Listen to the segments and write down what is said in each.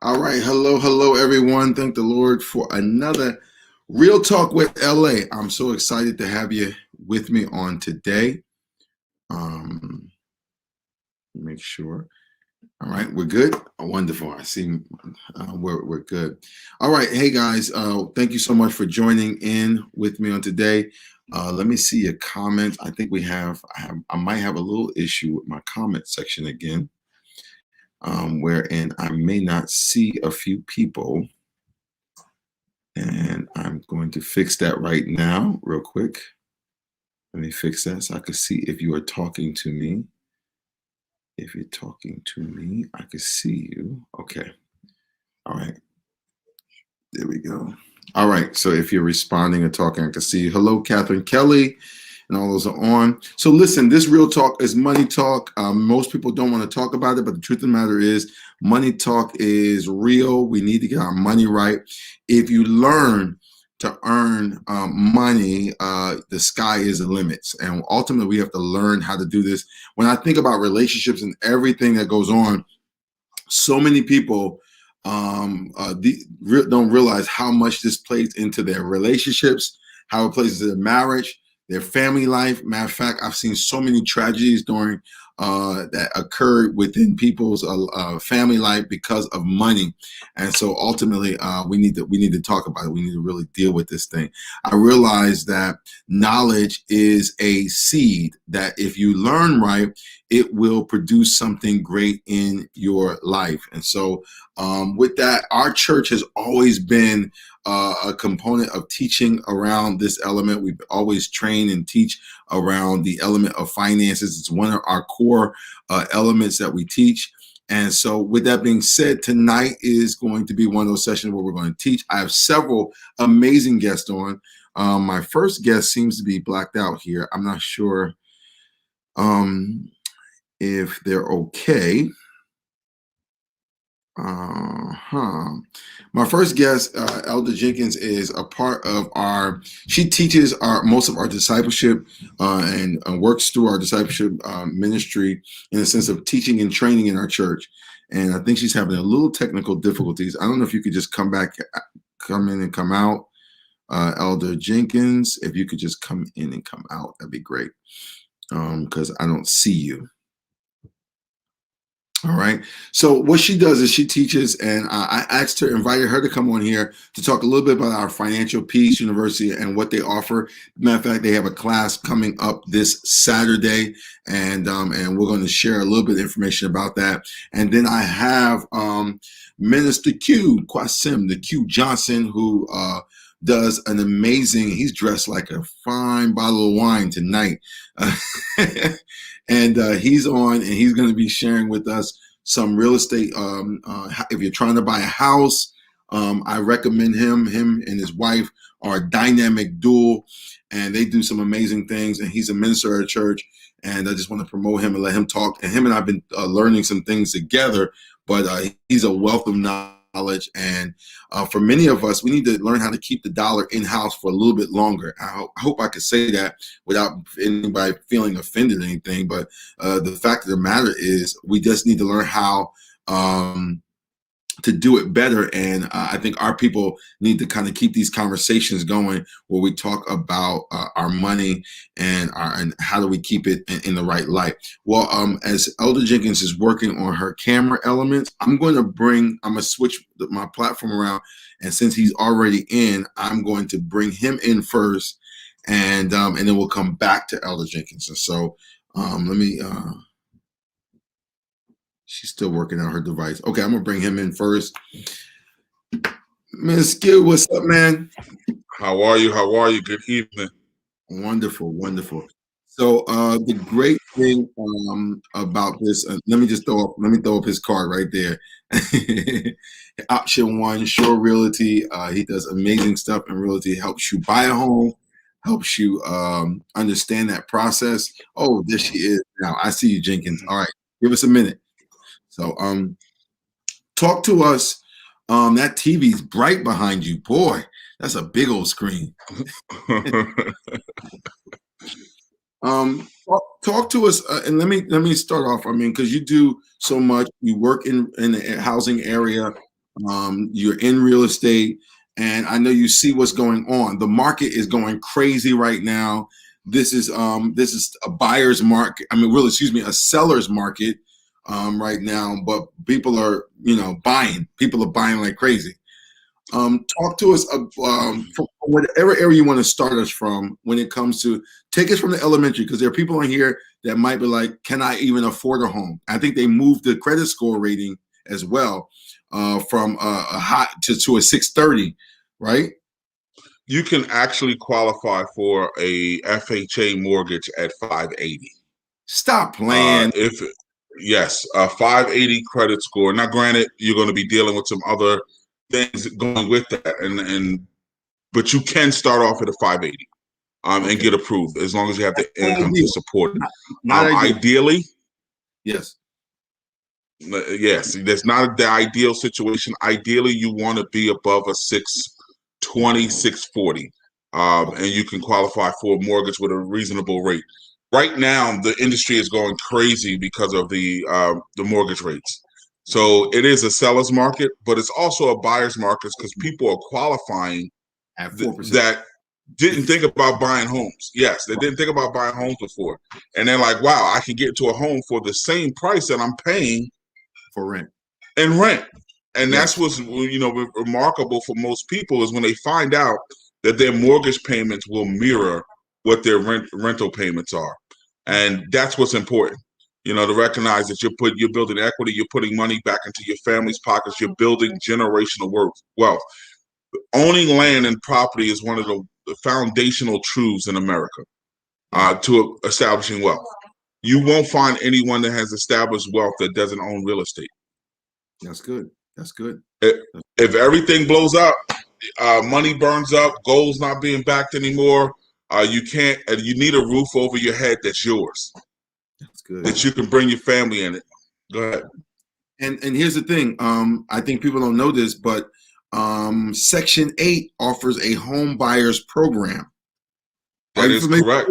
All right. Hello, everyone. Thank the Lord for another Real Talk with LA. I'm so excited to have you with me on today. Make sure. All right, we're good. Oh, wonderful. I see we're good. All right. Hey, guys. Thank you so much for joining in with me on today. Let me see your comments. I think I might have a little issue with my comment section again, wherein I may not see a few people. And I'm going to fix that right now, real quick. Let me fix that so I can see if you are talking to me. If you're talking to me, I can see you. Okay. All right. There we go. All right. So if you're responding or talking, I can see you. Hello, Catherine Kelly. And all those are on. So listen, this Real Talk is money talk. Most people don't want to talk about it, but the truth of the matter is money talk is real. We need to get our money right. If you learn to earn money, the sky is the limits. And ultimately, we have to learn how to do this. When I think about relationships and everything that goes on, so many people don't realize how much this plays into their relationships, how it plays into their marriage, their family life. Matter of fact, I've seen so many tragedies during that occurred within people's family life because of money. And so ultimately, we need to talk about it. We need to really deal with this thing. I realize that knowledge is a seed that if you learn right, it will produce something great in your life. And so with that, our church has always been a component of teaching around this element. We've always trained and teach around the element of finances. It's one of our core elements that we teach. And so with that being said, tonight is going to be one of those sessions where we're going to teach. I have several amazing guests on. My first guest seems to be blacked out here. I'm not sure if they're okay. My first guest, Elder Jenkins, is a part of she teaches most of our discipleship and works through our discipleship ministry in the sense of teaching and training in our church. And I think she's having a little technical difficulties. I don't know if you could just come in and come out. Elder Jenkins, if you could just come in and come out, that'd be great. Because I don't see you. All right. So what she does is she teaches, and I invited her to come on here to talk a little bit about our Financial Peace University and what they offer. Matter of fact, they have a class coming up this Saturday, and we're going to share a little bit of information about that. And then I have Minister Kwasim, the Q Johnson, who does an amazing. He's dressed like a fine bottle of wine tonight. And he's on, and he's going to be sharing with us some real estate. If you're trying to buy a house, I recommend him. Him and his wife are a dynamic duo, and they do some amazing things. And he's a minister at a church, and I just want to promote him and let him talk. And him and I've been learning some things together, but he's a wealth of knowledge. And for many of us, we need to learn how to keep the dollar in-house for a little bit longer. I hope I could say that without anybody feeling offended or anything. But the fact of the matter is we just need to learn how to do it better. And I think our people need to kind of keep these conversations going where we talk about our money and how do we keep it in the right light. Well, as Elder Jenkins is working on her camera elements, I'm going to switch my platform around. And since he's already in, I'm going to bring him in first, and then we'll come back to Elder Jenkins. And so let me, she's still working on her device. Okay, I'm gonna bring him in first. Miss Q, what's up, man? How are you? How are you? Good evening. Wonderful. So the great thing about this, let me throw up his card right there. Option one, Shore Realty. He does amazing stuff in realty. Helps you buy a home, helps you understand that process. Oh, there she is now. I see you, Jenkins. All right, give us a minute. So talk to us. That TV's bright behind you. Boy, that's a big old screen. Talk to us, and let me start off. I mean, because you do so much. You work in the housing area. You're in real estate, and I know you see what's going on. The market is going crazy right now. This is a buyer's market. I mean, well, excuse me, a seller's market right now. But people are buying. People are buying like crazy. Talk to us from whatever area you want to start us from when it comes to take us from the elementary, because there are people on here that might be like, can I even afford a home? I think they moved the credit score rating as well from a hot to a 630, right? You can actually qualify for a FHA mortgage at 580. Stop playing. If yes, a 580 credit score. Now, granted, you're going to be dealing with some other things going with that, and but you can start off at a 580 Okay. and get approved as long as you have the income to support it. Not Ideally, yes. Yes, that's not the ideal situation. Ideally, you want to be above a 620, 640, and you can qualify for a mortgage with a reasonable rate. Right now, the industry is going crazy because of the mortgage rates. So it is a seller's market, but it's also a buyer's market because people are qualifying At 4%. that didn't think about buying homes. Yes, they didn't think about buying homes before, and they're like, "Wow, I can get into a home for the same price that I'm paying for rent." And rent. And Yes. that's what's remarkable for most people is when they find out that their mortgage payments will mirror what their rental payments are. And that's what's important. To recognize that you're building equity, you're putting money back into your family's pockets, you're building generational wealth. Owning land and property is one of the foundational truths in America to establishing wealth. You won't find anyone that has established wealth that doesn't own real estate. That's good. That's good. If everything blows up, money burns up, gold's not being backed anymore, you can't. You need a roof over your head that's yours. That's good. That you can bring your family in it. Go ahead. And here's the thing. I think people don't know this, but Section 8 offers a home buyers program. That is correct.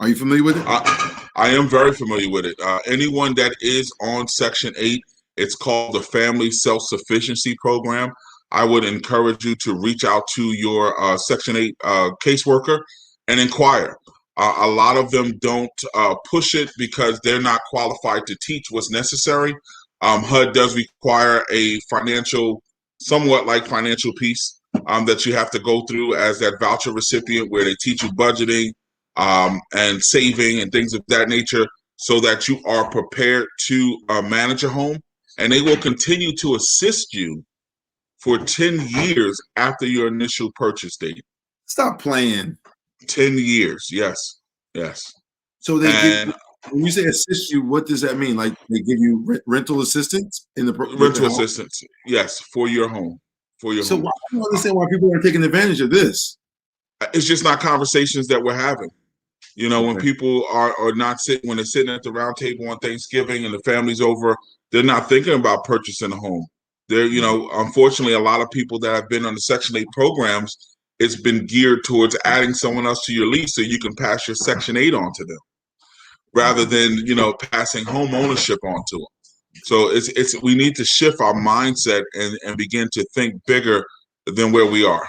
Are you familiar with it? I am very familiar with it. Anyone that is on Section 8, it's called the Family Self-Sufficiency Program. I would encourage you to reach out to your Section 8 caseworker and inquire. A lot of them don't push it because they're not qualified to teach what's necessary. HUD does require a somewhat like financial piece that you have to go through as that voucher recipient, where they teach you budgeting and saving and things of that nature, so that you are prepared to manage a home. And they will continue to assist you for 10 years after your initial purchase date. Stop playing. 10 years, yes. So when you say assist you, what does that mean? Like they give you rental assistance in the rental assistance? Yes, for your home. So I don't understand why people are taking advantage of this. It's just not conversations that we're having. When people are not sitting, when they're sitting at the round table on Thanksgiving and the family's over, they're not thinking about purchasing a home. They're, unfortunately, a lot of people that have been on the Section 8 programs, it's been geared towards adding someone else to your lease so you can pass your Section 8 on to them, rather than, passing home ownership on to them. So we need to shift our mindset and begin to think bigger than where we are.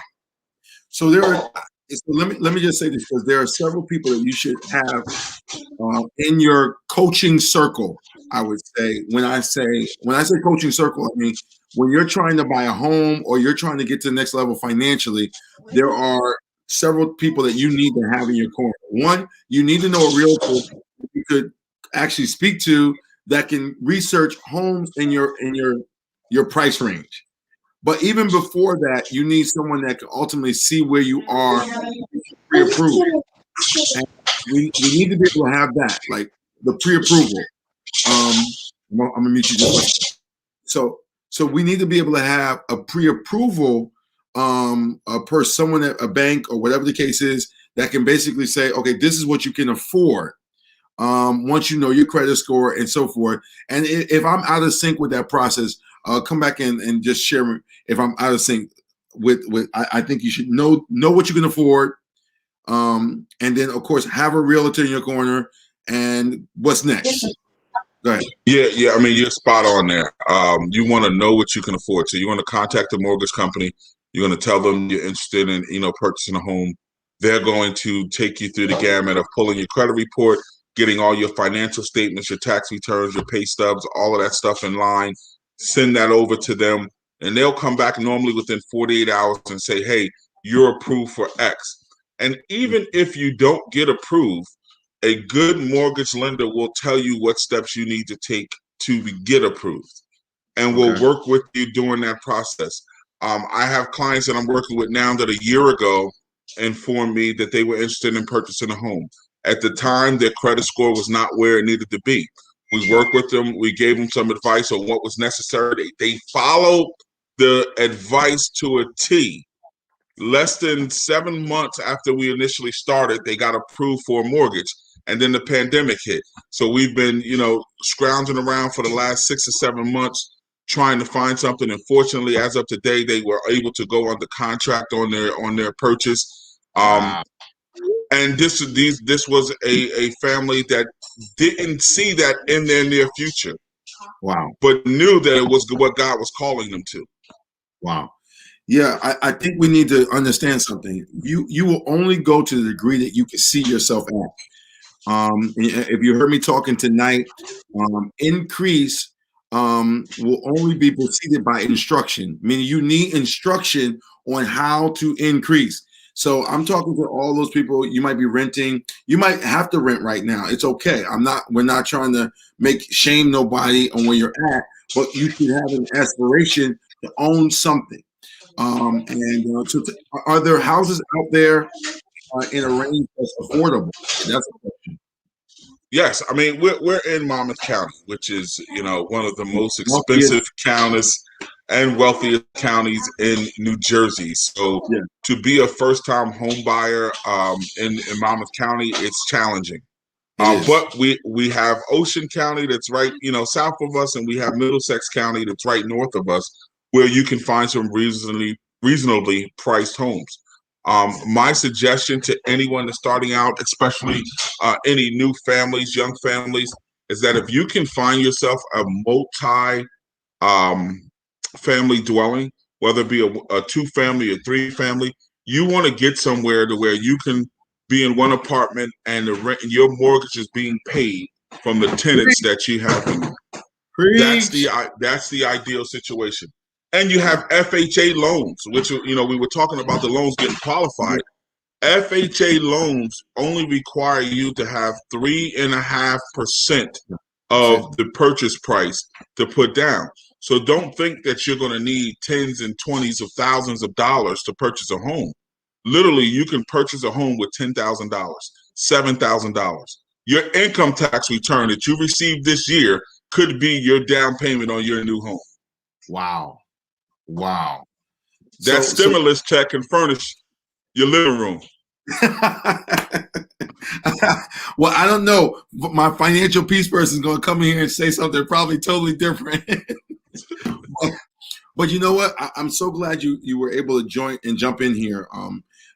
So let me just say this, because there are several people that you should have in your coaching circle. I would say when I say coaching circle, I mean when you're trying to buy a home or you're trying to get to the next level financially, there are several people that you need to have in your corner. One, you need to know a realtor you could actually speak to that can research homes in your price range. But even before that, you need someone that can ultimately see where you are pre-approved. And we need to be able to have that, like the pre-approval. I'm gonna mute you just like so we need to be able to have a pre-approval per someone at a bank or whatever the case is that can basically say, okay, this is what you can afford. Once you know your credit score and so forth. And if I'm out of sync with that process, come back and just share if I'm out of sync with I think you should know what you can afford. And then, of course, have a realtor in your corner. And what's next? Go ahead. Yeah. I mean, you're spot on there. You want to know what you can afford. So you want to contact the mortgage company. You're going to tell them you're interested in, purchasing a home. They're going to take you through the gamut of pulling your credit report, getting all your financial statements, your tax returns, your pay stubs, all of that stuff in line. Send that over to them, and they'll come back normally within 48 hours and say, hey, you're approved for X. And even if you don't get approved, a good mortgage lender will tell you what steps you need to take to get approved, and will work with you during that process. I have clients that I'm working with now that a year ago informed me that they were interested in purchasing a home. At the time, their credit score was not where it needed to be. We worked with them. We gave them some advice on what was necessary. They followed the advice to a T. Less than 7 months after we initially started, they got approved for a mortgage. And then the pandemic hit. So we've been, scrounging around for the last 6 or 7 months trying to find something. And fortunately, as of today, they were able to go under contract on their purchase. And this was a family that didn't see that in their near future. Wow. But knew that it was what God was calling them to. Wow. Yeah, I think we need to understand something. You will only go to the degree that you can see yourself at. If you heard me talking tonight, increase will only be preceded by instruction, meaning you need instruction on how to increase. So I'm talking to all those people. You might be renting. You might have to rent right now. It's okay. We're not trying to shame nobody on where you're at, but you should have an aspiration to own something. Are there houses out there in a range that's affordable? That's a question. Yes, I mean we're in Monmouth County, which is one of the most expensive counties and wealthiest counties in New Jersey. So to be a first-time home buyer in Monmouth County, it's challenging. But we have Ocean County that's right south of us, and we have Middlesex County that's right north of us, where you can find some reasonably priced homes. My suggestion to anyone that's starting out, especially any new families, young families, is that if you can find yourself a multi-family dwelling, whether it be a two-family or three-family, you want to get somewhere to where you can be in one apartment and the rent and your mortgage is being paid from the tenants that you have. That's the ideal situation. And you have FHA loans, which we were talking about the loans getting qualified. FHA loans only require you to have 3.5% of the purchase price to put down. So don't think that you're going to need tens and twenties of thousands of dollars to purchase a home. Literally, you can purchase a home with $10,000, $7,000. Your income tax return that you received this year could be your down payment on your new home. Wow. That stimulus check can furnish your living room. Well, I don't know. My financial peace person is going to come in here and say something probably totally different. But you know what? I'm so glad you were able to join and jump in here.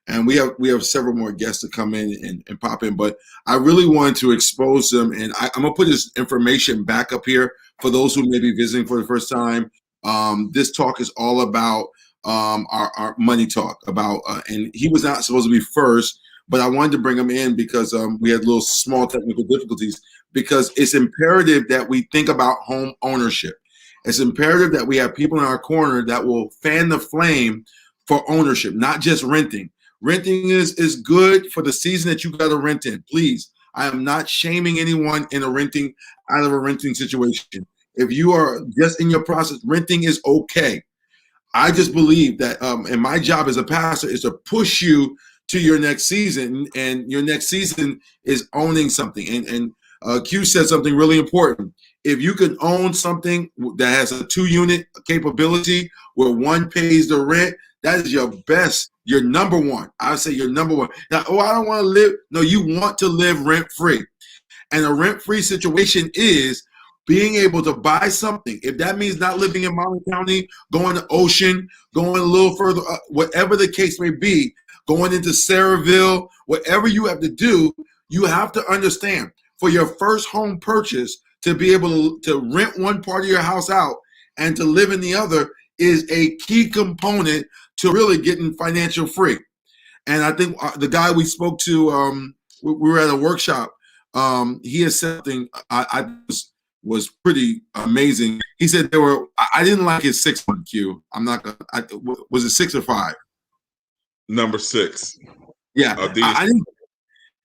And we have several more guests to come in and pop in. But I really wanted to expose them. And I'm going to put this information back up here for those who may be visiting for the first time. This talk is all about our money talk about, and he was not supposed to be first, but I wanted to bring him in because we had little small technical difficulties, because it's imperative that we think about home ownership. It's imperative that we have people in our corner that will fan the flame for ownership, not just renting. Renting is good for the season that you got to rent in. Please, I am not shaming anyone in out of a renting situation. If you are just in your process, renting is okay. I just believe that, and my job as a pastor is to push you to your next season, and your next season is owning something. And Q said something really important. If you can own something that has a 2-unit capability where one pays the rent, that is your number one. I would say your number one. Now, I don't want to live. No, you want to live rent-free. And a rent-free situation is being able to buy something. If that means not living in Monmouth County, going to Ocean, going a little further, whatever the case may be, going into Saraville, whatever you have to do, you have to understand for your first home purchase to be able to rent one part of your house out and to live in the other is a key component to really getting financial free. And I think the guy we spoke to, we were at a workshop. He had something I was pretty amazing. He said there were. I didn't like his 6-1 Q. I'm not gonna. Was it 6 or 5? Number 6. Yeah, I didn't.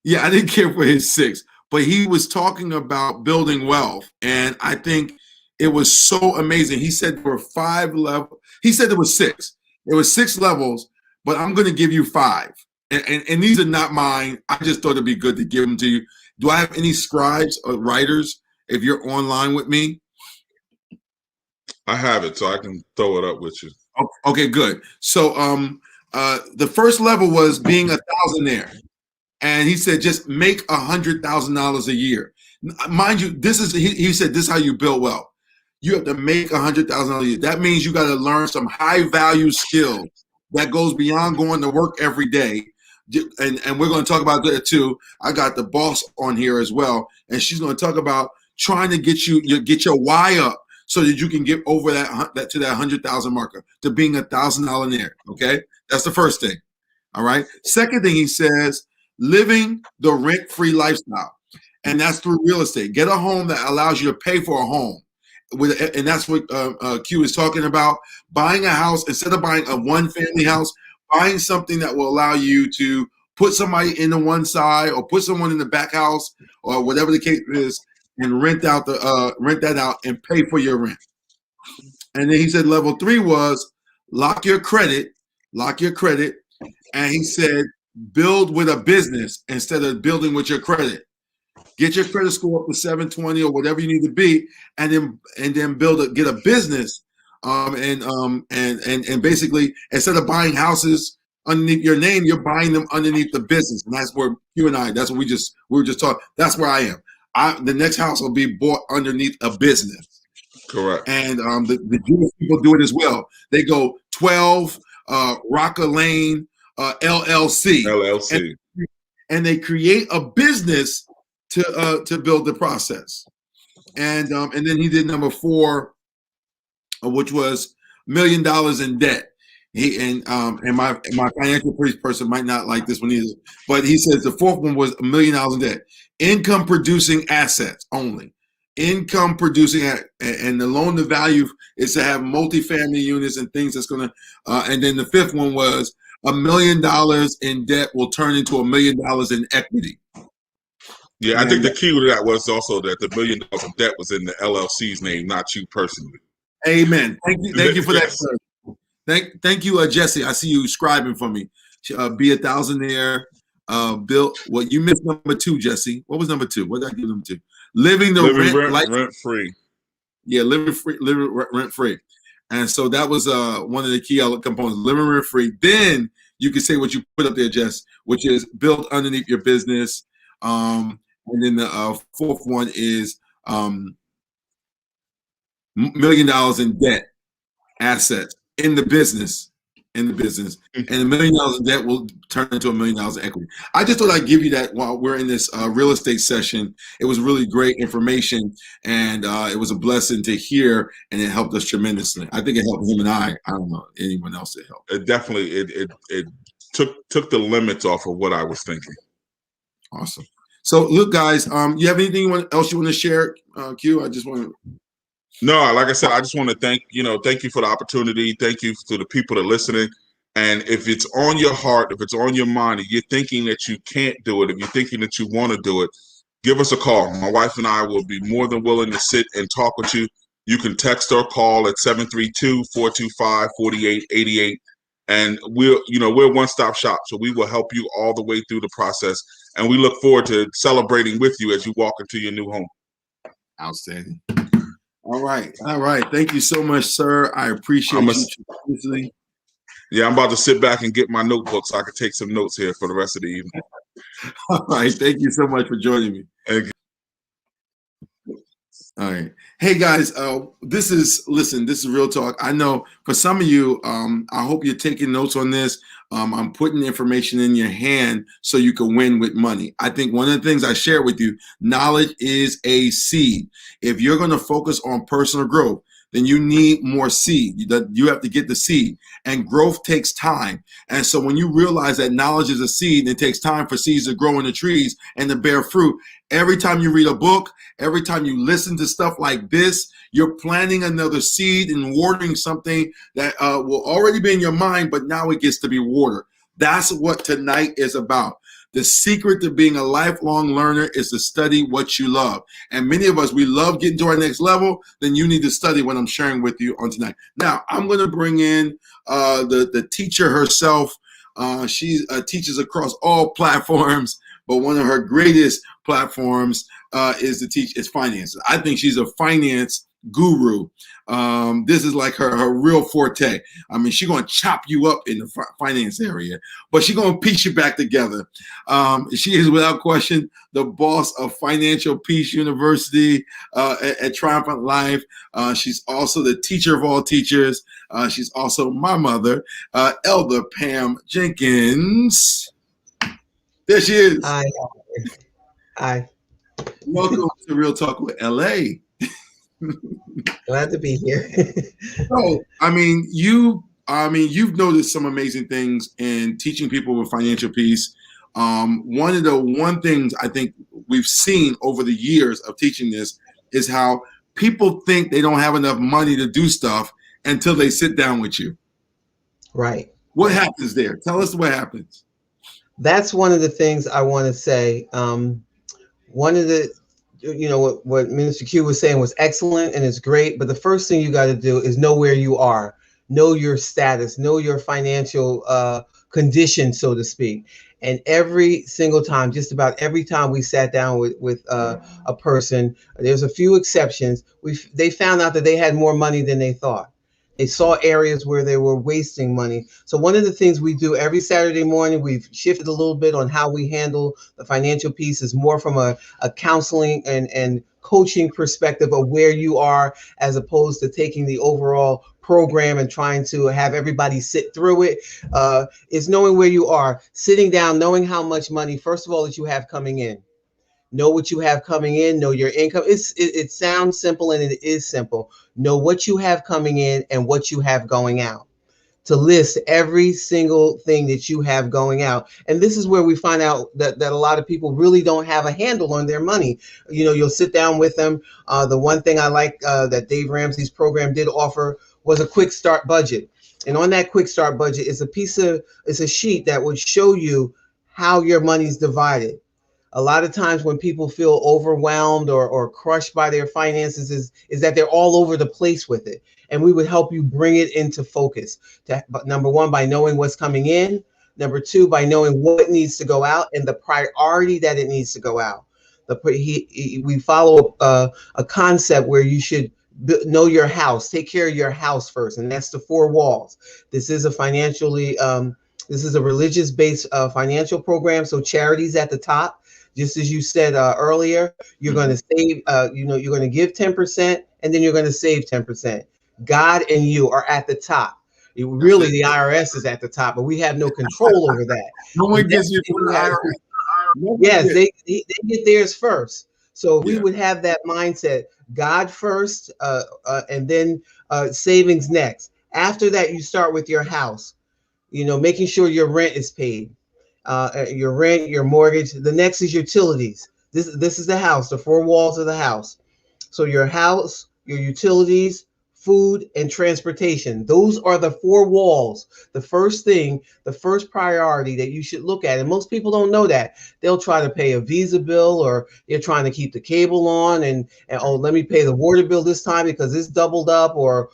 Yeah, I didn't care for his 6, but he was talking about building wealth, and I think it was so amazing. He said there were 5 levels. He said there was 6. There were 6 levels, but I'm going to give you 5. And these are not mine. I just thought it'd be good to give them to you. Do I have any scribes or writers if you're online with me? I have it, so I can throw it up with you. Okay, good. So the first level was being a thousandaire. And he said, just make $100,000 a year. Mind you, he said, this is how you build wealth. You have to make $100,000 a year. That means you got to learn some high value skills that goes beyond going to work every day. And we're going to talk about that too. I got the boss on here as well. And she's going to talk about trying to get your why up so that you can get over that to that 100,000 marker, to being $1,000 Okay. That's the first thing. All right. Second thing he says, living the rent-free lifestyle. And that's through real estate. Get a home that allows you to pay for a home. And that's what Q is talking about. Buying a house, instead of buying a one-family house, buying something that will allow you to put somebody in the one side or put someone in the back house or whatever the case is, and rent that out and pay for your rent. And then he said level 3 was lock your credit. And he said, build with a business instead of building with your credit. Get your credit score up to 720 or whatever you need to be, and then get a business. And basically, instead of buying houses underneath your name, you're buying them underneath the business. And that's where you and I. That's what we were just talking. That's where I am. The next house will be bought underneath a business. Correct. And the Jewish people do it as well. They go 12 Rocker Lane LLC. And they create a business to build the process. And then he did number 4, which was $1 million in debt. My financial person might not like this one either, but he says the 4th one was $1 million in debt. Income producing assets only. Income producing, and the loan to value is to have multifamily units and things that's going to. And then the 5th one was $1 million in debt will turn into $1 million in equity. Yeah, I think the key to that was also that the $1 million of debt was in the LLC's name, not you personally. Amen. Thank you for that. Thank you, Jesse. I see you scribing for me. Be a thousandaire. Bill, well, you missed number 2, Jesse. What was number 2? What did I give number 2? Living rent free. Yeah, living rent free. And so that was one of the key components, living rent free. Then you can say what you put up there, Jess, which is built underneath your business. And then the 4th one is $1 million in debt assets in the business. And $1 million in debt will turn into $1 million in equity. I just thought I'd give you that while we're in this real estate session. It was really great information, and it was a blessing to hear, and it helped us tremendously. I think it helped him and I don't know anyone else it helped. It definitely it took the limits off of what I was thinking. Awesome. So look, guys, you have anything else you want to share, Q? I just want to. No, like I said, I just want to thank you for the opportunity. Thank you to the people that are listening. And if it's on your heart, if it's on your mind, if you're thinking that you can't do it, if you're thinking that you want to do it, give us a call. My wife and I will be more than willing to sit and talk with you. You can text or call at 732-425-4888. And we're a one-stop shop. So we will help you all the way through the process. And we look forward to celebrating with you as you walk into your new home. Outstanding. All right. Thank you so much, sir. I appreciate you listening. Yeah, I'm about to sit back and get my notebook so I can take some notes here for the rest of the evening. All right. Thank you so much for joining me. Thank you. All right. Hey guys, listen, this is real talk. I know for some of you, I hope you're taking notes on this. I'm putting information in your hand so you can win with money. I think one of the things I share with you, knowledge is a seed. If you're going to focus on personal growth, then you need more seed. You have to get the seed, and growth takes time. And so when you realize that knowledge is a seed, and it takes time for seeds to grow in the trees and to bear fruit. Every time you read a book, every time you listen to stuff like this, you're planting another seed and watering something that will already be in your mind, but now it gets to be watered. That's what tonight is about. The secret to being a lifelong learner is to study what you love. And many of us, we love getting to our next level. Then you need to study what I'm sharing with you on tonight. Now, I'm going to bring in the teacher herself. She teaches across all platforms, but one of her greatest platforms is finances. I think she's a finance guru. This is like her real forte. I mean, she's going to chop you up in the finance area, but she's going to piece you back together. She is without question the boss of Financial Peace University at Triumphant Life. She's also the teacher of all teachers. She's also my mother, Elder Pam Jenkins. There she is. Hi. Welcome to Real Talk with LA. Glad to be here. So, you've noticed some amazing things in teaching people with financial peace. One things I think we've seen over the years of teaching this is how people think they don't have enough money to do stuff until they sit down with you. Right. What happens there? Tell us what happens. That's one of the things I want to say. One of the, what Minister Q was saying was excellent and it's great. But the first thing you got to do is know where you are, know your status, know your financial condition, so to speak. And every single time, just about every time we sat down with a person, there's a few exceptions. They found out that they had more money than they thought. They saw areas where they were wasting money. So one of the things we do every Saturday morning, we've shifted a little bit on how we handle the financial piece, is more from a counseling and coaching perspective of where you are, as opposed to taking the overall program and trying to have everybody sit through it. Is knowing where you are, sitting down, knowing how much money, first of all, that you have coming in. Know what you have coming in, know your income. It sounds simple, and it is simple. Know what you have coming in and what you have going out. To list every single thing that you have going out. And this is where we find out that a lot of people really don't have a handle on their money. You'll sit down with them. The one thing I like that Dave Ramsey's program did offer was a quick start budget. And on that quick start budget is a sheet that would show you how your money's divided. A lot of times when people feel overwhelmed or crushed by their finances is that they're all over the place with it. And we would help you bring it into focus. Number one, by knowing what's coming in. Number two, by knowing what needs to go out and the priority that it needs to go out. We follow a concept where you should know your house, take care of your house first. And that's the four walls. This is a religious-based financial program. So charity's at the top. Just as you said earlier, you're going to save, you're going to give 10% and then you're going to save 10%. God and you are at the top. Really, the IRS is at the top, but we have no control over that. No one gives you the IRS. Yes, they get theirs first. So we would have that mindset, God first, and then savings next. After that, you start with your house, making sure your rent is paid. Your rent, your mortgage. The next is utilities. This is the house, the four walls of the house. So your house, your utilities, food, and transportation. Those are the four walls. The first priority that you should look at. And most people don't know that. They'll try to pay a Visa bill, or they're trying to keep the cable on and let me pay the water bill this time because it's doubled up or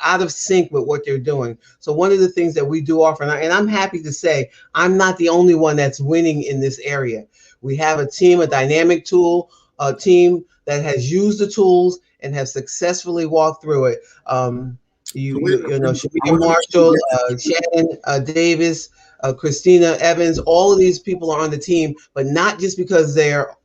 out of sync with what they're doing. So one of the things that we do offer, and I'm happy to say I'm not the only one that's winning in this area. We have a team, a dynamic team that has used the tools and have successfully walked through it. Shamika Marshall, Shannon Davis, Christina Evans, all of these people are on the team, but not just because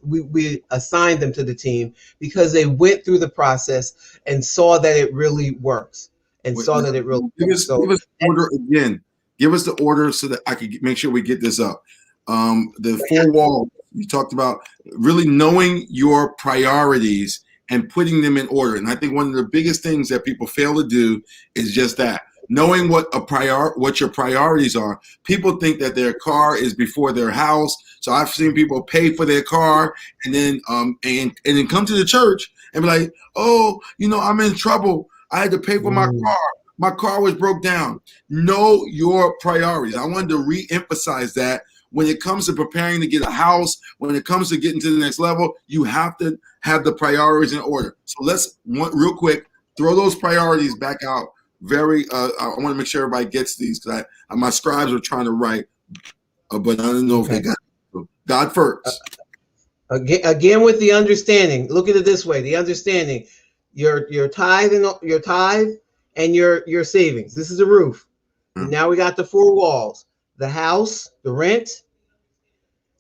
we assigned them to the team, because they went through the process and saw that it really works and Wait, saw now, that it really give works. us give us the order again. Give us the order so that I can make sure we get this up. The four walls you talked about, really knowing your priorities and putting them in order. And I think one of the biggest things that people fail to do is just that. Knowing what your priorities are. People think that their car is before their house. So I've seen people pay for their car and then and then come to the church and be like, oh, I'm in trouble. I had to pay for my car. My car was broke down. Know your priorities. I wanted to re-emphasize that when it comes to preparing to get a house, when it comes to getting to the next level, you have to have the priorities in order. So let's real quick throw those priorities back out. I want to make sure everybody gets these because my scribes are trying to write, but I don't know if they got it. God first. Again, with the understanding, look at it this way: the understanding, your tithe and your savings. This is the roof. And now we got the four walls: the house, the rent,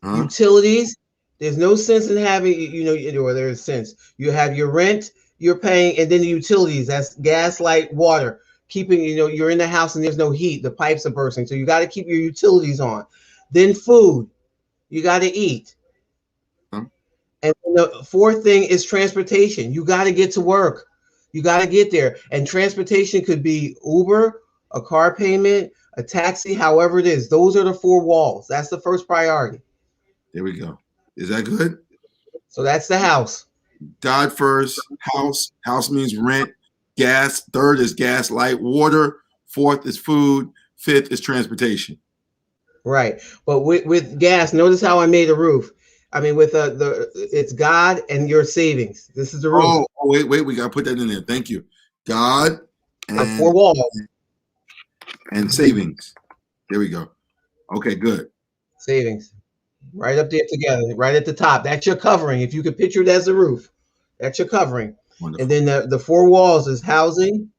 utilities. There's no sense in having, or there's sense. You have your rent, you're paying, and then the utilities. That's gas, light, water. Keeping, you're in the house and there's no heat. The pipes are bursting, so you got to keep your utilities on. Then food, you got to eat. And the fourth thing is transportation. You got to get to work. You got to get there. And transportation could be Uber, a car payment, a taxi, however it is. Those are the four walls. That's the first priority. There we go. Is that good? So that's the house. God first, house. House means rent. Gas. Third is gas, light, water. Fourth is food. Fifth is transportation. Right. But with gas, notice how I made a roof. I mean, with it's God and your savings. This is the roof. Oh, wait, we gotta put that in there. Thank you. God and four walls and savings. There we go. Okay, good. Savings, right up there together, right at the top. That's your covering. If you could picture it as a roof, that's your covering. Wonderful. And then the four walls is housing,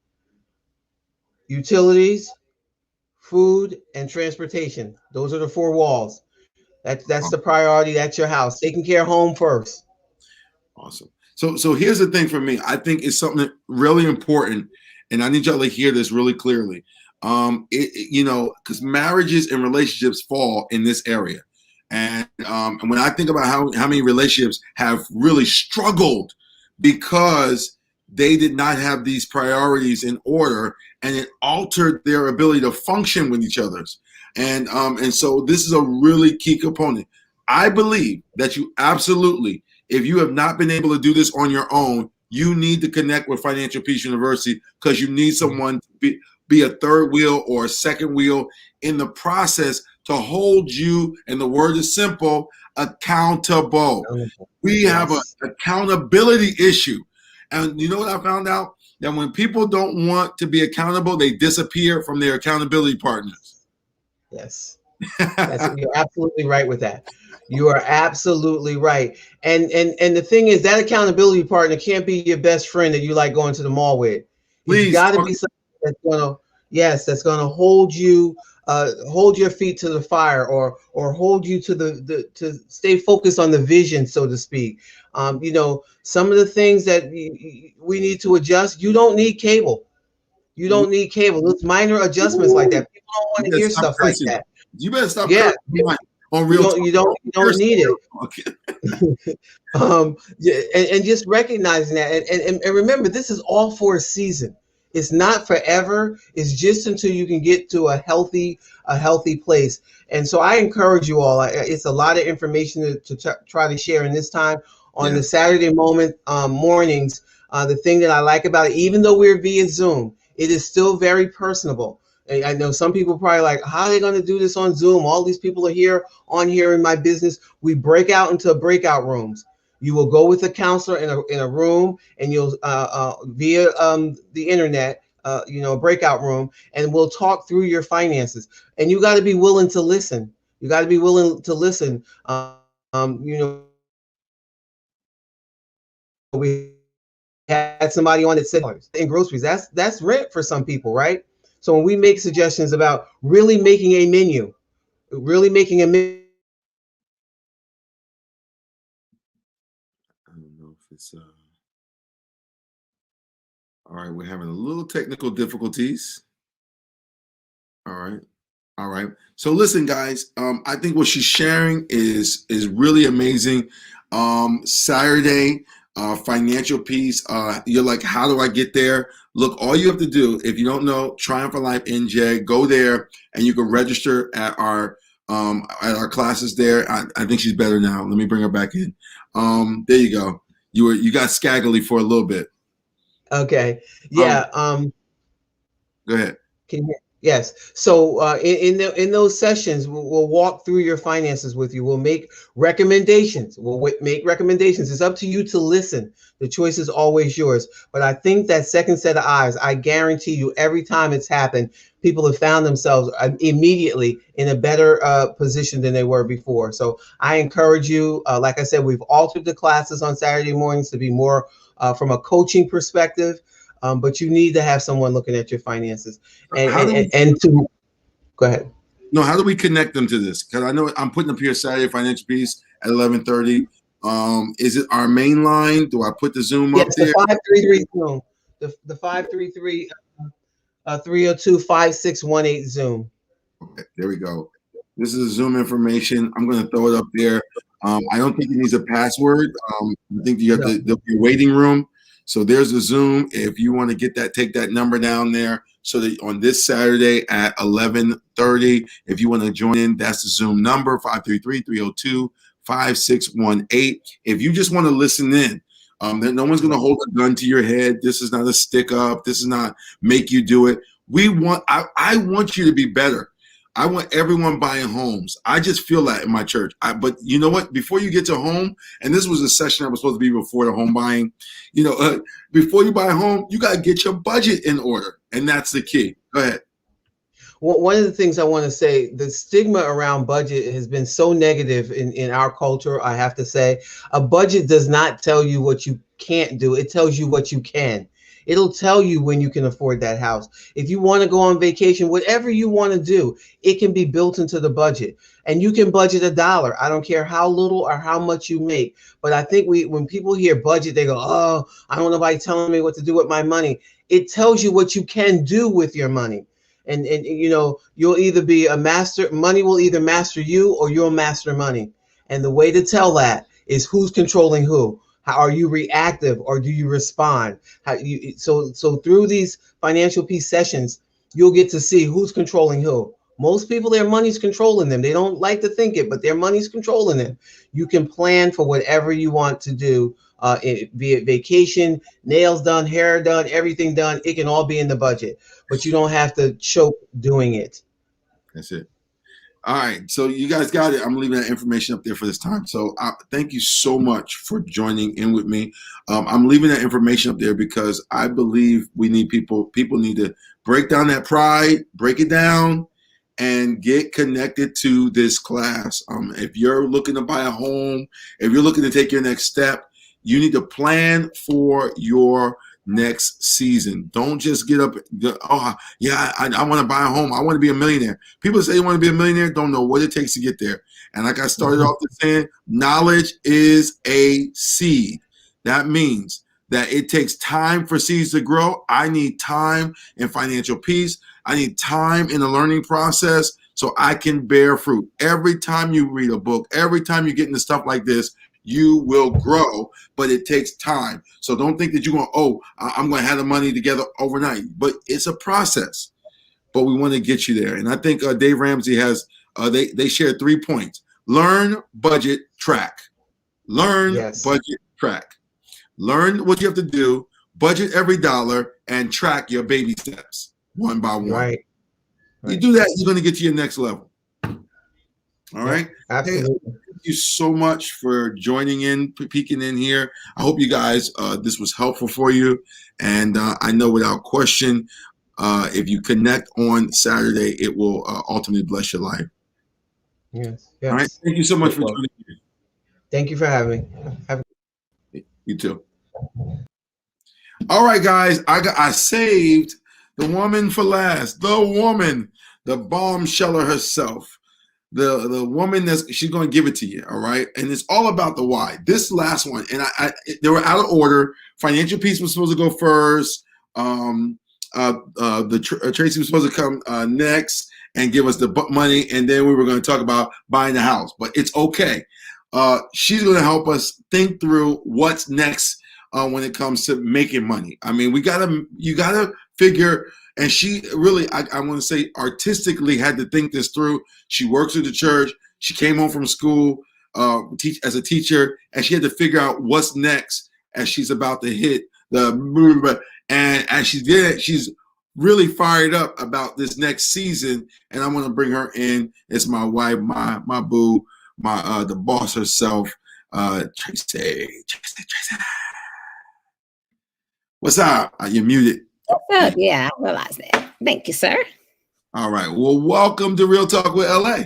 utilities, food, and transportation. Those are the four walls. That's the priority. That's your house. Taking care of home first. Awesome. So here's the thing for me. I think it's something really important, and I need y'all to hear this really clearly. Because marriages and relationships fall in this area, and when I think about how many relationships have really struggled because they did not have these priorities in order, and it altered their ability to function with each other's. And so this is a really key component. I believe that you absolutely, if you have not been able to do this on your own, you need to connect with Financial Peace University because you need someone to be a third wheel or a second wheel in the process to hold you, and the word is simple, accountable. We have an accountability issue. And you know what I found out? That when people don't want to be accountable, they disappear from their accountability partners. Yes, you're absolutely right with that. You are absolutely right. And the thing is, that accountability partner can't be your best friend that you like going to the mall with. It's got to be something that's gonna hold you, hold your feet to the fire, or hold you to to stay focused on the vision, so to speak. Some of the things that we need to adjust. You don't need cable. You don't need cable. Those minor adjustments like that. People don't want to hear stuff like that. You better stop. Yeah, on real. You don't need it. Okay. And just recognizing that, and remember, this is all for a season. It's not forever. It's just until you can get to a healthy place. And so I encourage you all. It's a lot of information to try to share in this time on the Saturday mornings. The thing that I like about it, even though we're via Zoom, it is still very personable. I know some people probably like, how are they going to do this on Zoom? All these people are here in my business. We break out into breakout rooms. You will go with a counselor in a room, and you'll via the internet, a breakout room, and we'll talk through your finances. And you got to be willing to listen. You got to be willing to listen. We had somebody on that said in groceries, that's rent for some people, right? So when we make suggestions about really making a menu, really making a I don't know if it's all right. We're having a little technical difficulties. All right. All right. So listen, guys. I think what she's sharing is really amazing. Saturday, financial piece. You're like, how do I get there? Look, all you have to do, if you don't know, Triumph for Life NJ, go there and you can register at our classes there. I think she's better now. Let me bring her back in. There you go. You got scaggly for a little bit. Okay. Um, Yeah. Go ahead. Can you, yes. So in those sessions, we'll walk through your finances with you. We'll make recommendations. We'll make recommendations. It's up to you to listen. The choice is always yours. But I think that second set of eyes, I guarantee you, every time it's happened, people have found themselves immediately in a better position than they were before. So I encourage you. Like I said, we've altered the classes on Saturday mornings to be more from a coaching perspective. But you need to have someone looking at your finances and How and do we and, and to go ahead. No, how do we connect them to this? Because I know I'm putting up here Saturday financial piece at 11:30. Is it our main line? Do I put the Zoom up Yes, the there? 533 Zoom. The 533 302-5618 Zoom. Okay, there we go. This is Zoom information. I'm going to throw it up there. I don't think it needs a password. I think you have No. to. There'll be a waiting room. So there's a Zoom. If you want to get that, take that number down there. So that on this Saturday at 11:30, if you want to join in, that's the Zoom number 533-302-5618. If you just want to listen in, then no one's going to hold a gun to your head. This is not a stick up. This is not make you do it. I want you to be better. I want everyone buying homes. I just feel that in my church. But you know what? Before you get to home, and this was a session that was supposed to be before the home buying, before you buy a home, you got to get your budget in order. And that's the key. Go ahead. Well, one of the things I want to say, the stigma around budget has been so negative in our culture. I have to say, a budget does not tell you what you can't do. It tells you what you can. It'll tell you when you can afford that house. If you want to go on vacation, whatever you want to do, it can be built into the budget. And you can budget $1. I don't care how little or how much you make. But I think when people hear budget, they go, oh, I don't know nobody telling me what to do with my money. It tells you what you can do with your money. And you'll either be a master, money will either master you or you'll master money. And the way to tell that is who's controlling who. How are you reactive or do you respond? So through these financial peace sessions, you'll get to see who's controlling who. Most people, their money's controlling them. They don't like to think it, but their money's controlling them. You can plan for whatever you want to do, be it vacation, nails done, hair done, everything done. It can all be in the budget, but you don't have to choke doing it. That's it. All right. So you guys got it. I'm leaving that information up there for this time. So thank you so much for joining in with me. I'm leaving that information up there because I believe we need people need to break down that pride, break it down, and get connected to this class. If you're looking to buy a home, if you're looking to take your next step, you need to plan for your next season. Don't just get up. Oh, yeah, I want to buy a home. I want to be a millionaire. People say they want to be a millionaire, don't know what it takes to get there. And like I started off with saying, knowledge is a seed. That means that it takes time for seeds to grow. I need time in financial peace. I need time in the learning process so I can bear fruit. Every time you read a book, every time you get into stuff like this, you will grow, but it takes time. So don't think that you're going, I'm going to have the money together overnight. But it's a process. But we want to get you there. And I think Dave Ramsey has, they shared 3 points. Learn, budget, track. Learn, Yes. budget, track. Learn what you have to do, budget every dollar, and track your baby steps one by one. Right. You do that, you're going to get to your next level. All right. Absolutely. Hey, thank you so much for joining in, peeking in here. I hope you guys, this was helpful for you. And I know without question, if you connect on Saturday, it will ultimately bless your life. Yes. All right. Thank you so much for joining me. Thank you for having me. You too. All right, guys. I saved the woman for last. The woman, the bombsheller herself. the woman she's going to give it to you, all right? And it's all about the why. This last one, and they were out of order. Financial piece was supposed to go first. Tracy was supposed to come next and give us the money, and then we were going to talk about buying the house. But it's okay. She's going to help us think through what's next when it comes to making money. I mean, you gotta figure. And she really, I want to say, artistically had to think this through. She works at the church. She came home from school, as a teacher, and she had to figure out what's next as she's about to hit the. And as she did it, she's really fired up about this next season. And I want to bring her in. It's my wife, my boo, the boss herself, Tracy. What's up? You're muted. What's up? Yeah, I realize that. Thank you, sir. All right. Well, welcome to Real Talk with LA.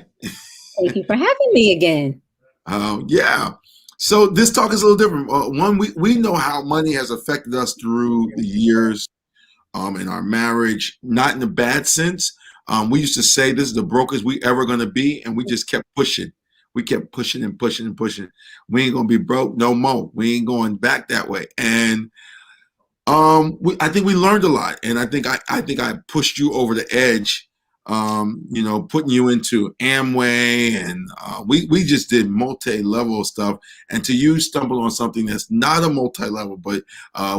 Thank you for having me again. Yeah. So this talk is a little different. One, we know how money has affected us through the years in our marriage, not in a bad sense. We used to say this is the brokest we ever going to be, and we just kept pushing. We kept pushing and pushing and pushing. We ain't going to be broke no more. We ain't going back that way. And I think we learned a lot, and I think I pushed you over the edge, putting you into Amway, and we just did multi-level stuff. And you stumbled on something that's not a multi-level, but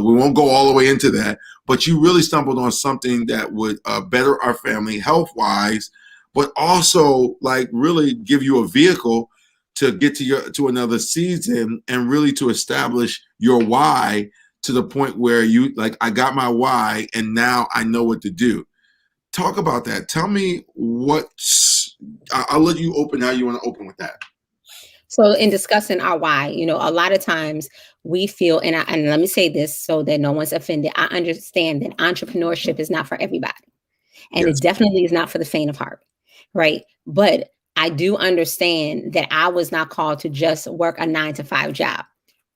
we won't go all the way into that. But you really stumbled on something that would better our family health-wise, but also like really give you a vehicle to get to another season and really to establish your why. To the point where I got my why and now I know what to do. Talk about that. Tell me I'll let you open how you want to open with that. So in discussing our why, a lot of times we feel, and let me say this so that no one's offended. I understand that entrepreneurship is not for everybody. And Yes. It definitely is not for the faint of heart, right? But I do understand that I was not called to just work a 9-to-5 job.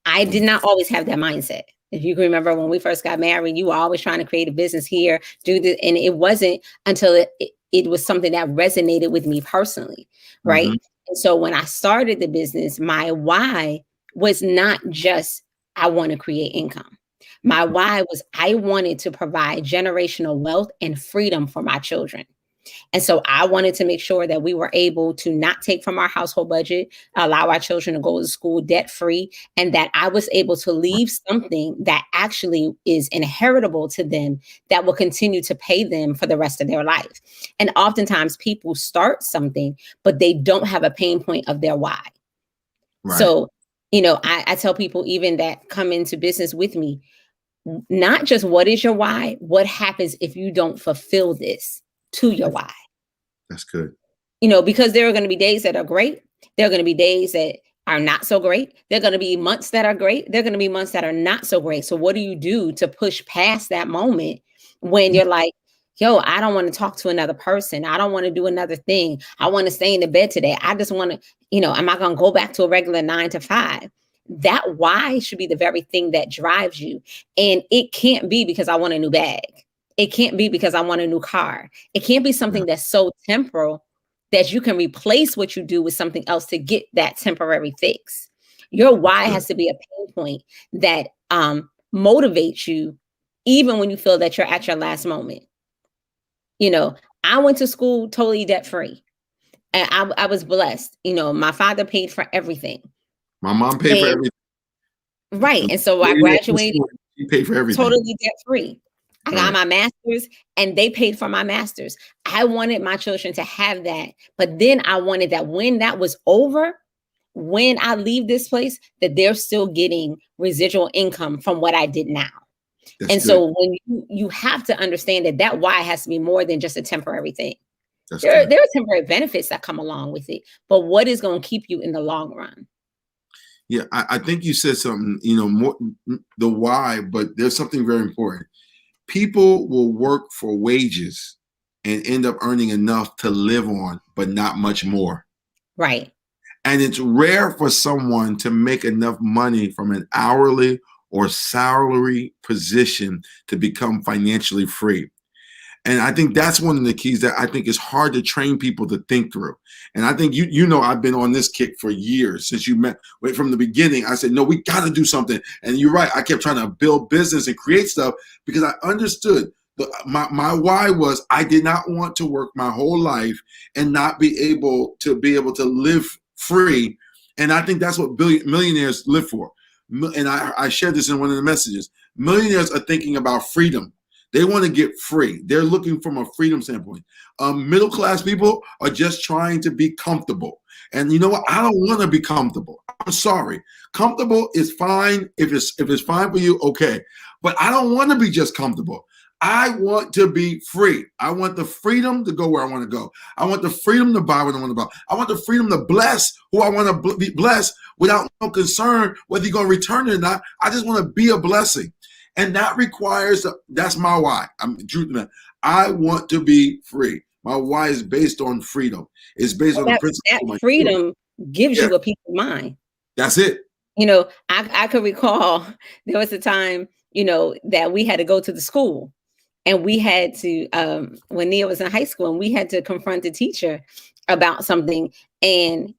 I did not always have that mindset. If you can remember when we first got married, you were always trying to create a business here, do this. And it wasn't until it was something that resonated with me personally, right? Mm-hmm. And so when I started the business, my why was not just, I want to create income. My why was I wanted to provide generational wealth and freedom for my children. And so I wanted to make sure that we were able to not take from our household budget, allow our children to go to school debt free, and that I was able to leave something that actually is inheritable to them that will continue to pay them for the rest of their life. And oftentimes people start something, but they don't have a pain point of their why. Right. So, I tell people even that come into business with me, not just what is your why, what happens if you don't fulfill this to your why. That's good. Because there are going to be days that are great. There are going to be days that are not so great. There are going to be months that are great. There are going to be months that are not so great. So what do you do to push past that moment when you're like, yo, I don't want to talk to another person. I don't want to do another thing. I want to stay in the bed today. I just want to, am I going to go back to a regular 9-to-5? That why should be the very thing that drives you. And it can't be because I want a new bag. It can't be because I want a new car. It can't be something that's so temporal that you can replace what you do with something else to get that temporary fix. Your why has to be a pain point that motivates you even when you feel that you're at your last moment. I went to school totally debt-free. And I was blessed. My father paid for everything. My mom paid for everything. Right. And so I graduated. She paid for everything. Totally debt-free. I got my master's and they paid for my master's. I wanted my children to have that. But then I wanted that when that was over, when I leave this place, that they're still getting residual income from what I did now. That's and good. So when you have to understand that why has to be more than just a temporary thing. There are temporary benefits that come along with it. But what is going to keep you in the long run? Yeah, I think you said something, more the why, but there's something very important. People will work for wages and end up earning enough to live on, but not much more. Right. And it's rare for someone to make enough money from an hourly or salary position to become financially free. And I think that's one of the keys that I think is hard to train people to think through. And I think you know I've been on this kick for years since you met from the beginning. I said, no, we got to do something. And you're right. I kept trying to build business and create stuff because I understood my why was I did not want to work my whole life and not be able to live free. And I think that's what millionaires live for. And I shared this in one of the messages. Millionaires are thinking about freedom. They want to get free. They're looking from a freedom standpoint. Middle class people are just trying to be comfortable. And you know what? I don't want to be comfortable. I'm sorry. Comfortable is fine. If it's fine for you, okay. But I don't want to be just comfortable. I want to be free. I want the freedom to go where I want to go. I want the freedom to buy what I want to buy. I want the freedom to bless who I want to be blessed without no concern whether you're going to return it or not. I just want to be a blessing. And that requires, that's my why. I'm truth, man. I want to be free. My why is based on freedom. It's based on the principle. That freedom gives you a peace of mind. That's it. You know, I could recall there was a time, you know, that we had to go to the school and we had to, when Nia was in high school, and we had to confront the teacher about something. And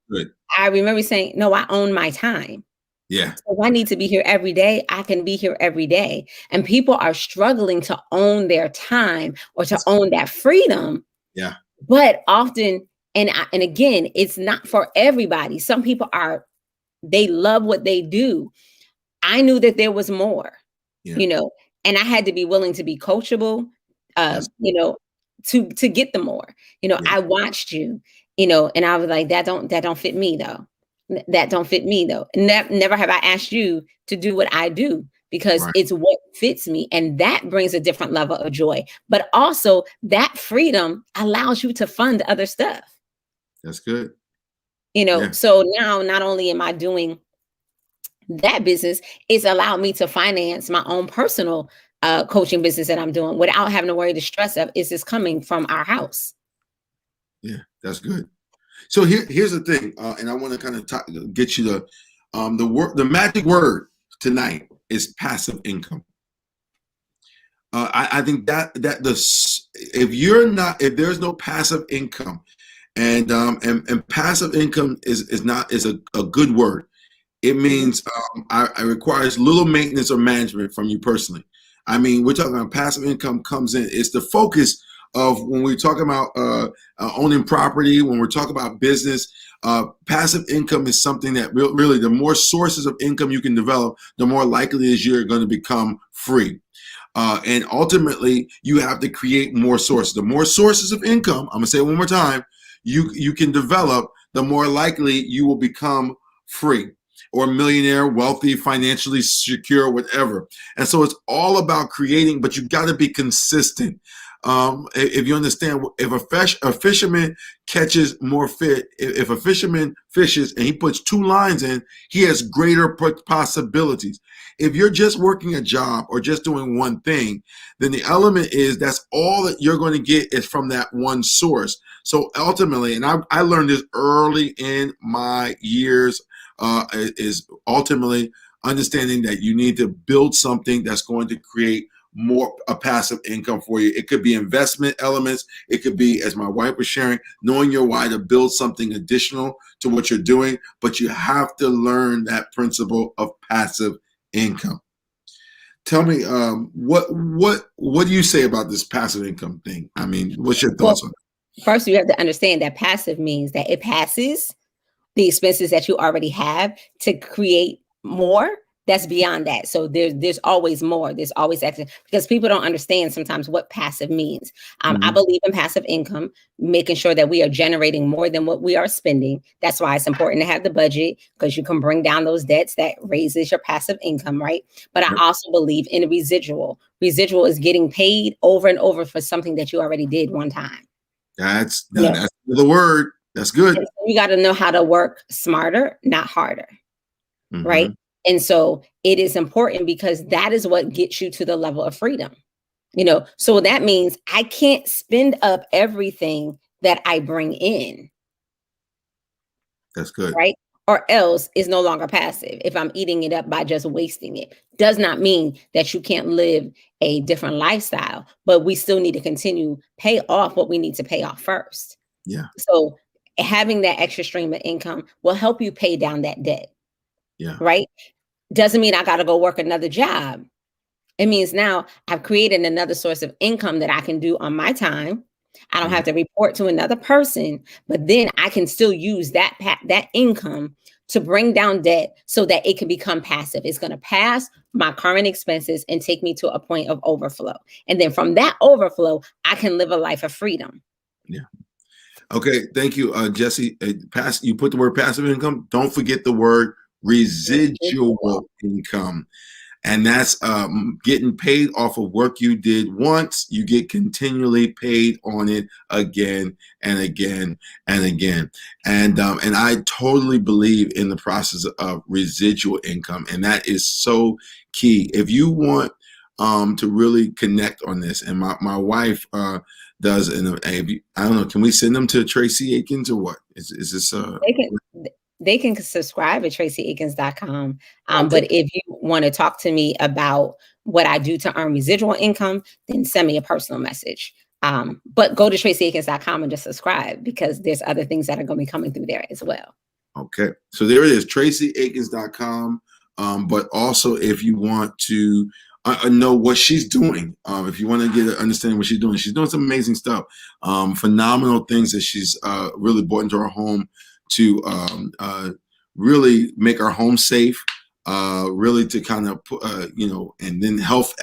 I remember saying, no, I own my time. Yeah. So if I need to be here every day, I can be here every day. And people are struggling to own their time or to own that freedom. Yeah. But often, and again, it's not for everybody. Some people they love what they do. I knew that there was more, you know, and I had to be willing to be coachable, you know, to get the more. You know, I watched you, you know, and I was like, that don't fit me though. That don't fit me though. Never have I asked you to do what I do because it's what fits me. And that brings a different level of joy. But also that freedom allows you to fund other stuff. That's good. You know, so now not only am I doing that business, it's allowed me to finance my own personal coaching business that I'm doing without having to worry the stress of, is this coming from our house? Yeah, that's good. So here's the thing, and I want to kind of get you the magic word tonight is passive income. I think that if there's no passive income, and passive income is a good word. It means it requires little maintenance or management from you personally. I mean, we're talking about passive income comes in. It's the focus of when we're talking about owning property, when we're talking about business. Passive income is something that really the more sources of income you can develop, the more likely is you're going to become free. And ultimately, you have to create more sources. The more sources of income, I'm going to say it one more time, you can develop, the more likely you will become free or millionaire, wealthy, financially secure, whatever. And so it's all about creating, but you've got to be consistent. If you understand, if a fisherman catches more fish, if a fisherman fishes and he puts 2 lines in, he has greater possibilities. If you're just working a job or just doing one thing, then the element is that's all that you're going to get is from that one source. So ultimately, and I learned this early in my years, is ultimately understanding that you need to build something that's going to create more a passive income for you. It could be investment elements. It could be, as my wife was sharing, knowing your why to build something additional to what you're doing. But you have to learn that principle of passive income. Tell me, what do you say about this passive income thing? I mean, what's your thoughts on it? First, you have to understand that passive means that it passes the expenses that you already have to create more. That's beyond that. So there's always more. There's always extra, because people don't understand sometimes what passive means. I believe in passive income, making sure that we are generating more than what we are spending. That's why it's important to have the budget, because you can bring down those debts. That raises your passive income, right? But I also believe in a residual. Residual is getting paid over and over for something that you already did one time. That's the word. That's good. And so you got to know how to work smarter, not harder, right? And so it is important because that is what gets you to the level of freedom, you know? So that means I can't spend up everything that I bring in. That's good. Right. or else it's no longer passive. If I'm eating it up by just wasting it, does not mean that you can't live a different lifestyle, but we still need to continue pay off what we need to pay off first. Yeah. So having that extra stream of income will help you pay down that debt. Yeah. Right? Doesn't mean I got to go work another job. It means now I've created another source of income that I can do on my time. I don't have to report to another person, but then I can still use that income to bring down debt so that it can become passive. It's going to pass my current expenses and take me to a point of overflow. And then from that overflow, I can live a life of freedom. Yeah. Okay. Thank you, Jesse. You put the word passive income. Don't forget the word residual income. And that's getting paid off of work you did once. You get continually paid on it again and again and again. And I totally believe in the process of residual income. And that is so key. If you want to really connect on this, and my wife does, and I don't know, can we send them to Tracy Aikens or what? Is this They can subscribe at tracyakins.com. But if you want to talk to me about what I do to earn residual income, then send me a personal message. But go to tracyakins.com and just subscribe, because there's other things that are going to be coming through there as well. Okay. So there it is, tracyakins.com. But also, if you want to know what she's doing, if you want to get an understanding what she's doing some amazing stuff, phenomenal things that she's really brought into our home to really make our home safe, really to kind of put, and then health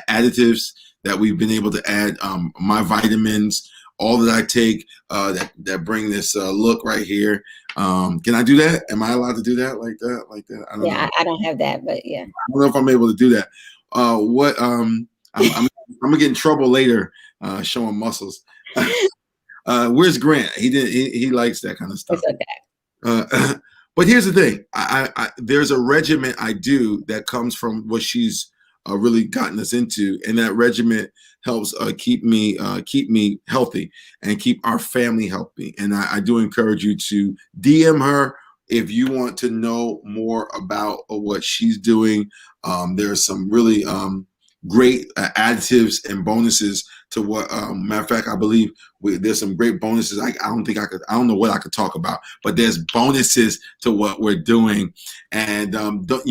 additives that we've been able to add, my vitamins, all that I take that bring this look right here. Can I do that? Am I allowed to do that like that? I don't know. I don't have that, but yeah. I don't know if I'm able to do that. I'm gonna get in trouble later showing muscles. Where's Grant? He likes that kind of stuff. But here's the thing. There's a regimen I do that comes from what she's really gotten us into, and that regimen helps keep me healthy and keep our family healthy. And I do encourage you to DM her if you want to know more about what she's doing. There's some really great additives and bonuses to what, matter of fact, I believe there's some great bonuses. I don't know what I could talk about, but there's bonuses to what we're doing. And what's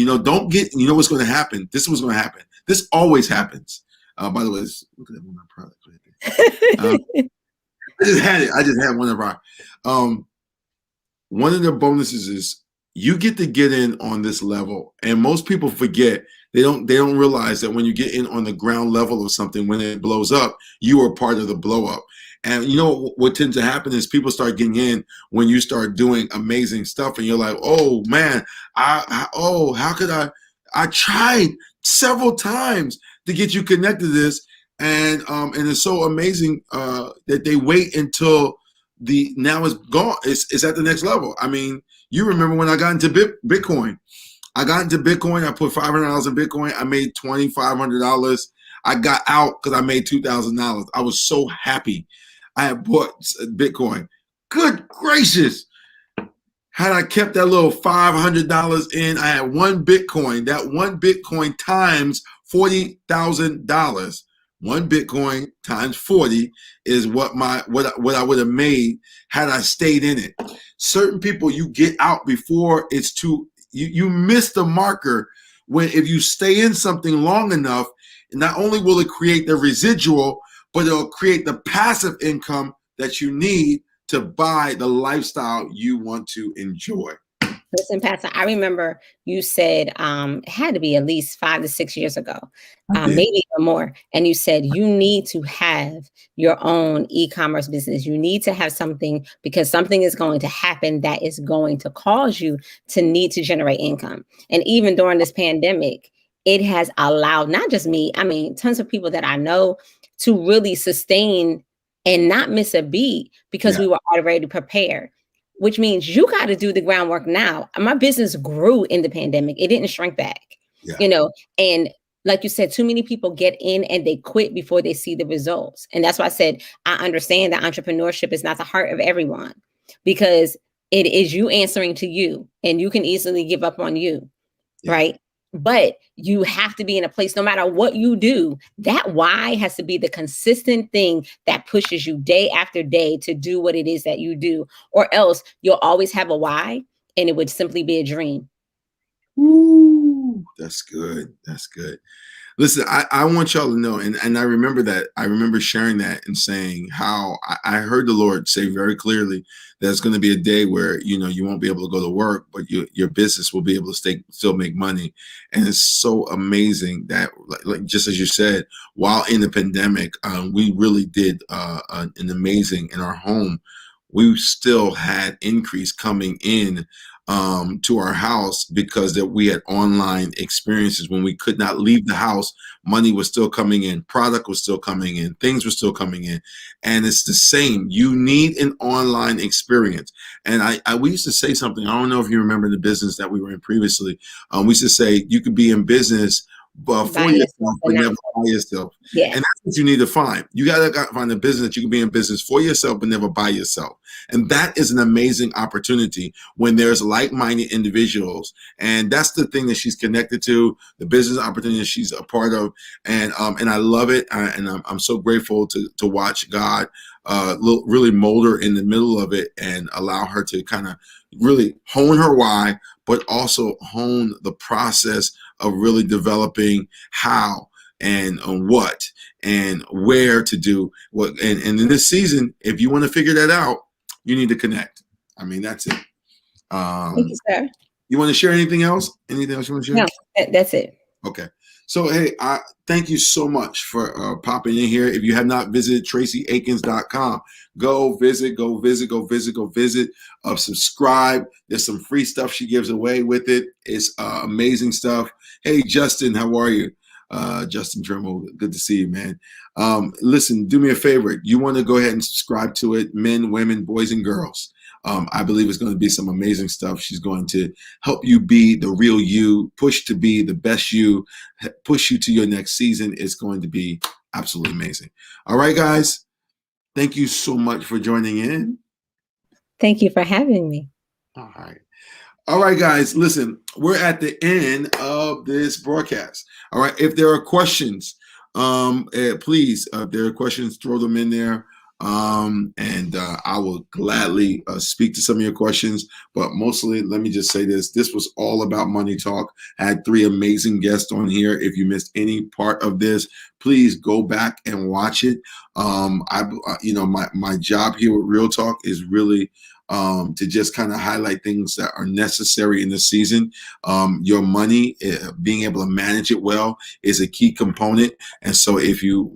going to happen. This is what's going to happen. This always happens. By the way, look at that one of my products right there. I just had one of our, one of the bonuses is you get to get in on this level. And most people forget. They don't realize that when you get in on the ground level of something, when it blows up, you are part of the blow up. And you know what tends to happen is people start getting in when you start doing amazing stuff, and you're like, oh man, how could I tried several times to get you connected to this, and it's so amazing that they wait until now it's gone. It's at the next level. I mean, you remember when I got into Bitcoin. I got into Bitcoin. I put $500 in Bitcoin. I made $2,500. I got out because I made $2,000. I was so happy. I had bought Bitcoin. Good gracious. Had I kept that little $500 in, I had one Bitcoin. That one Bitcoin times $40,000. One Bitcoin times 40 is what I would have made had I stayed in it. Certain people, you get out before it's too. You miss the marker if you stay in something long enough. Not only will it create the residual, but it'll create the passive income that you need to buy the lifestyle you want to enjoy. Listen, Pastor, I remember you said it had to be at least 5 to 6 years ago, maybe even more. And you said you need to have your own e-commerce business. You need to have something because something is going to happen that is going to cause you to need to generate income. And even during this pandemic, it has allowed not just me, I mean, tons of people that I know to really sustain and not miss a beat because we were already prepared. Which means you got to do the groundwork now. My business grew in the pandemic. It didn't shrink back, and like you said, too many people get in and they quit before they see the results. And that's why I said, I understand that entrepreneurship is not the heart of everyone, because It is you answering to you, and you can easily give up on you, Yeah. right? But you have to be in a place, no matter what you do, that why has to be the consistent thing that pushes you day after day to do what it is that you do, or else you'll always have a why and it would simply be a dream. Ooh, that's good. That's good. Listen, I want y'all to know, and I remember that. I remember sharing that and saying how I heard the Lord say very clearly that it's going to be a day where, you know, you won't be able to go to work, but your business will be able to still make money. And it's so amazing that, like just as you said, while in the pandemic, we really did an amazing in our home. We still had increase coming in to our house because that we had online experiences. When we could not leave the house, money was still coming in, product was still coming in, things were still coming in. And it's the same. You need an online experience. And we used to say something, I don't know if you remember the business that we were in previously. We used to say you could be in business for yourself, but never by yourself. Yeah. And that's what you need to find. You got to find a business that you can be in business for yourself, but never by yourself. And that is an amazing opportunity when there's like-minded individuals. And that's the thing that she's connected to, the business opportunity that she's a part of. And I love it. And I'm so grateful to watch God really mold her in the middle of it and allow her to kind of really hone her why, but also hone the process of really developing how and what and where to do what. And in this season, if you want to figure that out, you need to connect. I mean, that's it. Thank you, sir. You want to share anything else? Anything else you want to share? No, that's it. Okay. So, hey, thank you so much for popping in here. If you have not visited TracyAkins.com, go visit. Subscribe. There's some free stuff she gives away with it. It's amazing stuff. Hey, Justin, how are you? Justin Dremel, good to see you, man. Listen, do me a favor. You want to go ahead and subscribe to it, men, women, boys, and girls. I believe it's going to be some amazing stuff. She's going to help you be the real you, push to be the best you, push you to your next season. It's going to be absolutely amazing. All right, guys. Thank you so much for joining in. Thank you for having me. All right. All right, guys, listen, we're at the end of this broadcast. All right. If there are questions, please, if there are questions, throw them in there. And I will gladly speak to some of your questions. But mostly, let me just say this. This was all about money talk. I had 3 amazing guests on here. If you missed any part of this, please go back and watch it. My job here with Real Talk is really to just kind of highlight things that are necessary in the season. Your money, being able to manage it well is a key component. And so if you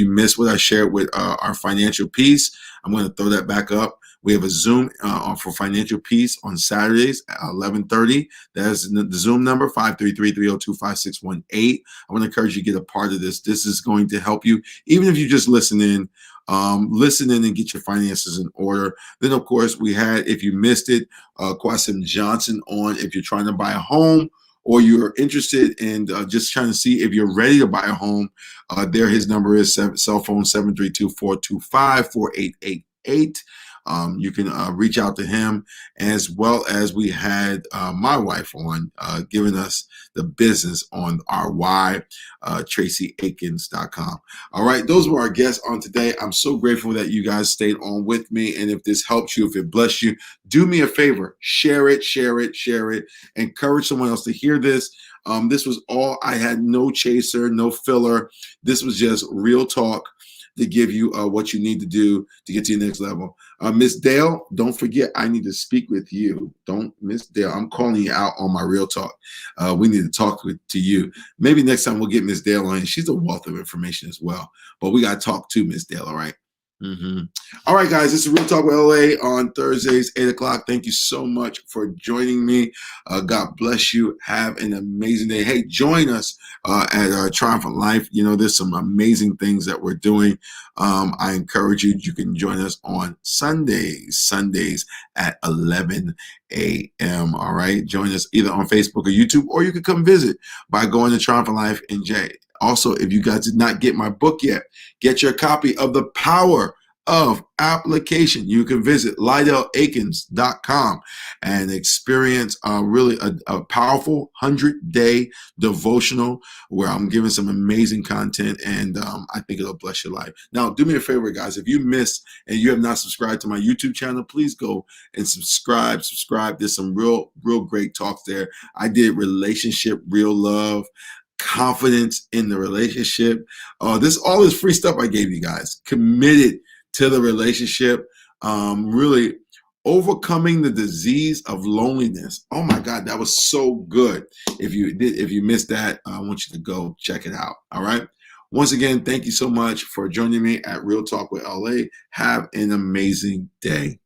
missed what I shared with our financial piece, I'm going to throw that back up. We have a Zoom for Financial Peace on Saturdays at 11:30. That's the Zoom number, 533-302-5618. I want to encourage you to get a part of this. This is going to help you, even if you just listen in and get your finances in order. Then, of course, we had, if you missed it, Kwasim Johnson on if you're trying to buy a home or you're interested in just trying to see if you're ready to buy a home. His number is cell phone 732-425-4888. You can reach out to him, as well as we had my wife on giving us the business on our why, TracyAkins.com. All right, those were our guests on today. I'm so grateful that you guys stayed on with me. And if this helps you, if it bless you, do me a favor, share it. Encourage someone else to hear this. This was all, I had no chaser, no filler. This was just real talk to give you what you need to do to get to your next level. Miss Dale, don't forget, I need to speak with you. Miss Dale, I'm calling you out on my Real Talk. We need to talk to you. Maybe next time we'll get Miss Dale on. She's a wealth of information as well. But we got to talk to Miss Dale, all right? All right, guys, this is Real Talk with LA on Thursdays, 8 o'clock. Thank you so much for joining me. God bless you. Have an amazing day. Hey, join us at Triumphant Life. You know, there's some amazing things that we're doing. I encourage you. You can join us on Sundays at 11 a.m. All right. Join us either on Facebook or YouTube, or you can come visit by going to Triumphant Life in J. Also, if you guys did not get my book yet, get your copy of The Power of application. You can visit LydellAkins.com and experience really a powerful 100-day devotional where I'm giving some amazing content, and I think it'll bless your life. Now, do me a favor, guys. If you missed and you have not subscribed to my YouTube channel, please go and subscribe. There's some real great talks there. I did relationship, real love, confidence in the relationship. All this free stuff I gave you guys. Committed to the relationship. Really overcoming the disease of loneliness. Oh my God, that was so good. If you missed that, I want you to go check it out. All right. Once again, thank you so much for joining me at Real Talk with LA. Have an amazing day.